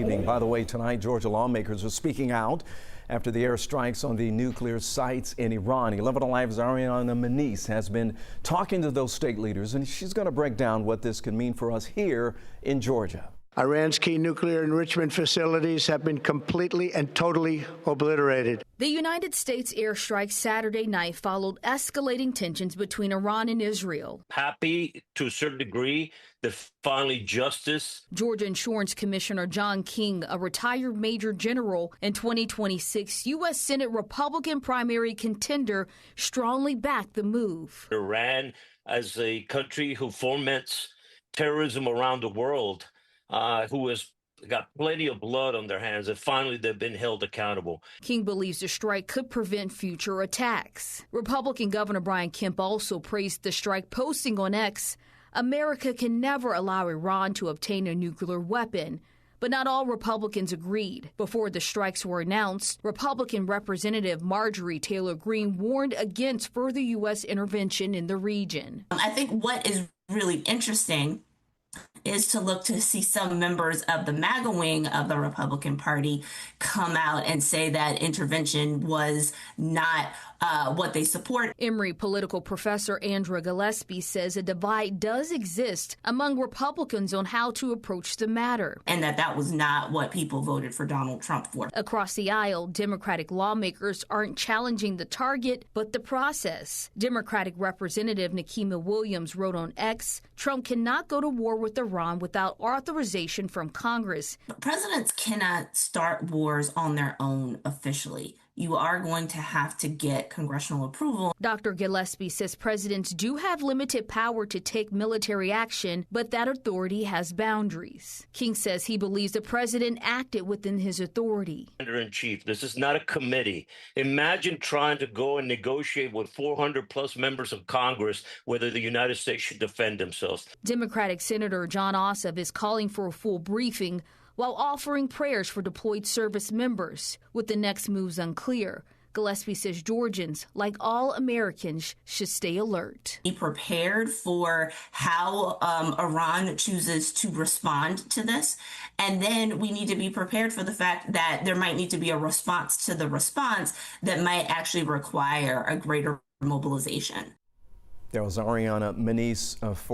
By the way, tonight, Georgia lawmakers are speaking out after the airstrikes on the nuclear sites in Iran. 11 Alive's Ariana Maniz has been talking to those state leaders, and she's going to break down what this could mean for us here in Georgia. Iran's key nuclear enrichment facilities have been completely and totally obliterated. The United States airstrike Saturday night followed escalating tensions between Iran and Israel. Happy to a certain degree that finally justice. Georgia Insurance Commissioner John King, a retired Major General and 2026 U.S. Senate Republican primary contender, strongly backed the move. Iran, as a country who foments terrorism around the world, who has got plenty of blood on their hands, and finally they've been held accountable. King believes the strike could prevent future attacks. Republican Governor Brian Kemp also praised the strike, posting on X, "America can never allow Iran to obtain a nuclear weapon." But not all Republicans agreed. Before the strikes were announced, Republican Representative Marjorie Taylor Greene warned against further U.S. intervention in the region. I think what is really interesting is to look to see some members of the MAGA wing of the Republican Party come out and say that intervention was not what they support. Emory political professor Andrea Gillespie says a divide does exist among Republicans on how to approach the matter. And that was not what people voted for Donald Trump for. Across the aisle, Democratic lawmakers aren't challenging the target, but the process. Democratic Representative Nikema Williams wrote on X, "Trump cannot go to war with Iran without authorization from Congress." Presidents cannot start wars on their own officially. You are going to have to get congressional approval. Dr. Gillespie says presidents do have limited power to take military action, but that authority has boundaries. King says he believes the president acted within his authority. Commander-in-Chief, this is not a committee. Imagine trying to go and negotiate with 400 plus members of Congress whether the United States should defend themselves. Democratic Senator John Ossoff is calling for a full briefing while offering prayers for deployed service members. With the next moves unclear, Gillespie says Georgians, like all Americans, should stay alert. Be prepared for how Iran chooses to respond to this. And then we need to be prepared for the fact that there might need to be a response to the response that might actually require a greater mobilization. That was Ariana Maniz for